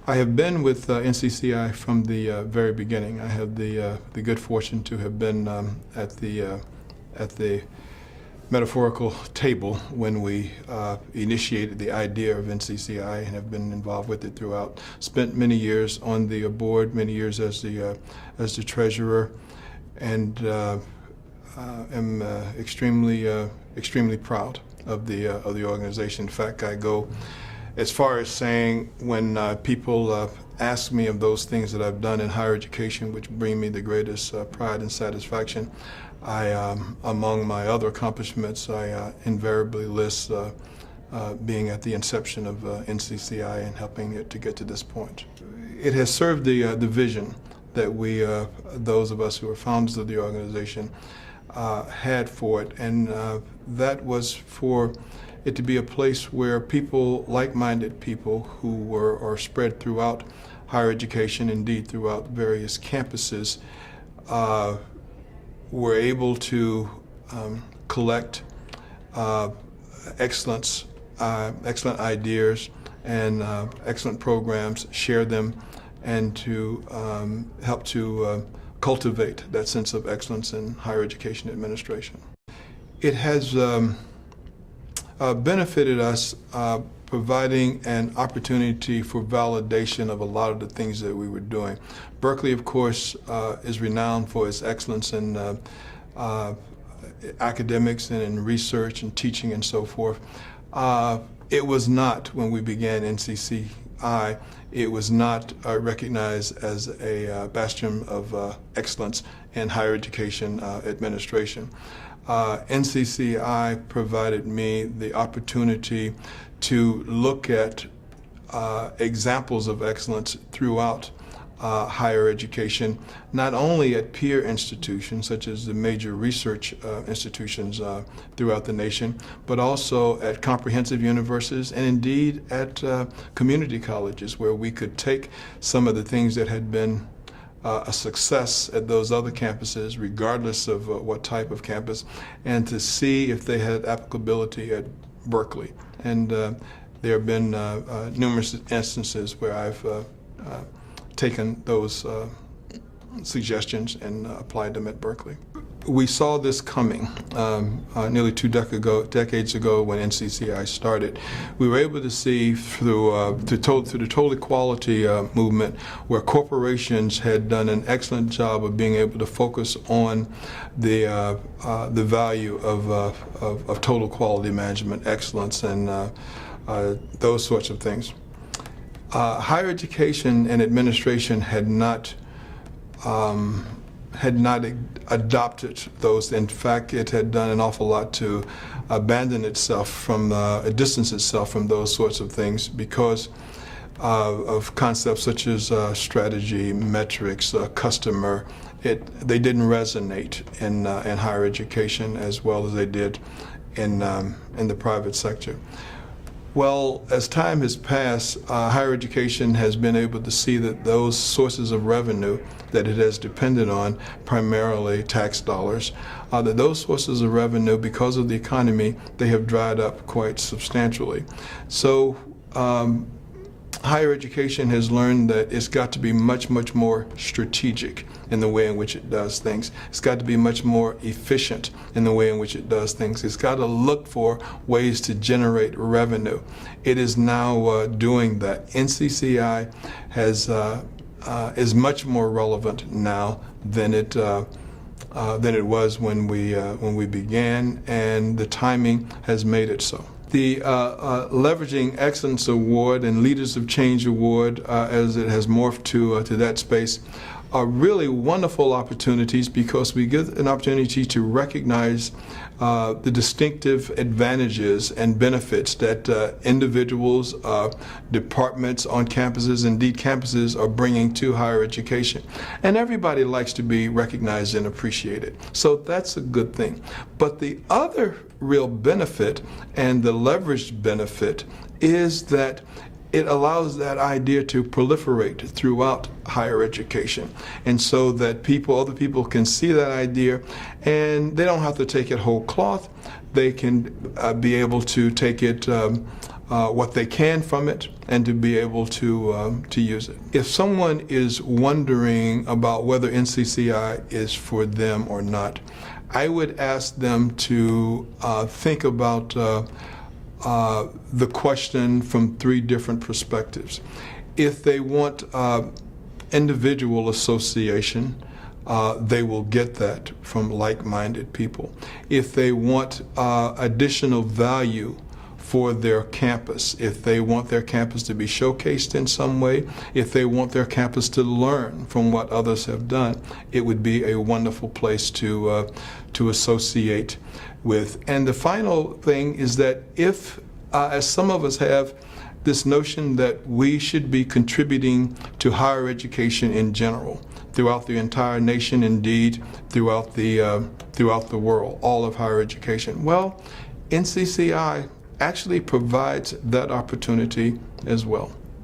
I have been with NCCI from the very beginning. I had the good fortune to have been at the metaphorical table when we initiated the idea of NCCI and have been involved with it throughout. Spent many years on the board, many years as the treasurer, and am extremely proud of the organization. In fact, I go as far as saying when people ask me of those things that I've done in higher education, which bring me the greatest pride and satisfaction, among my other accomplishments, I invariably list being at the inception of NCCI and helping it to get to this point. It has served the vision that we, those of us who are founders of the organization, had for it, and that was for it to be a place where people, like-minded people who are spread throughout higher education, indeed throughout various campuses, were able to collect excellent ideas and excellent programs, share them, and to help to cultivate that sense of excellence in higher education administration. It has benefited us providing an opportunity for validation of a lot of the things that we were doing. Berkeley, of course, is renowned for its excellence in academics and in research and teaching and so forth. It was not, when we began NCCI, it was not recognized as a bastion of excellence in higher education administration. NCCI provided me the opportunity to look at examples of excellence throughout higher education, not only at peer institutions such as the major research institutions throughout the nation, but also at comprehensive universities and indeed at community colleges, where we could take some of the things that had been a success at those other campuses, regardless of what type of campus, and to see if they had applicability at Berkeley. And there have been numerous instances where I've taken those suggestions and applied them at Berkeley. We saw this coming nearly 2 decades ago when NCCI started. We were able to see through the total equality movement, where corporations had done an excellent job of being able to focus on the value of total quality management, excellence, and those sorts of things. Higher education and administration had not adopted those. In fact, it had done an awful lot to abandon itself from, distance itself from those sorts of things because of concepts such as strategy, metrics, customer. They didn't resonate in higher education as well as they did in the private sector. Well, as time has passed, higher education has been able to see that those sources of revenue that it has depended on, primarily tax dollars, that those sources of revenue, because of the economy, they have dried up quite substantially. So higher education has learned that it's got to be much more strategic in the way in which it does things. It's got to be much more efficient in the way in which it does things. It's got to look for ways to generate revenue. It is now doing that. NCCI is much more relevant now than it was when we began, and the timing has made it so. The Leveraging Excellence Award and Leaders of Change Award, as it has morphed to that space, are really wonderful opportunities because we get an opportunity to recognize the distinctive advantages and benefits that individuals, departments on campuses, indeed campuses, are bringing to higher education. And everybody likes to be recognized and appreciated. So that's a good thing. But the other real benefit and the leveraged benefit is that it allows that idea to proliferate throughout higher education, and so that other people can see that idea, and they don't have to take it whole cloth. They can be able to take it what they can from it and to be able to use it. If someone is wondering about whether NCCI is for them or not, I would ask them to think about the question from 3 different perspectives. If they want individual association, they will get that from like-minded people. If they want additional value for their campus, if they want their campus to be showcased in some way, if they want their campus to learn from what others have done, it would be a wonderful place to associate with. And the final thing is that if, as some of us have, this notion that we should be contributing to higher education in general, throughout the entire nation, indeed throughout the world, all of higher education. Well, NCCI actually provides that opportunity as well.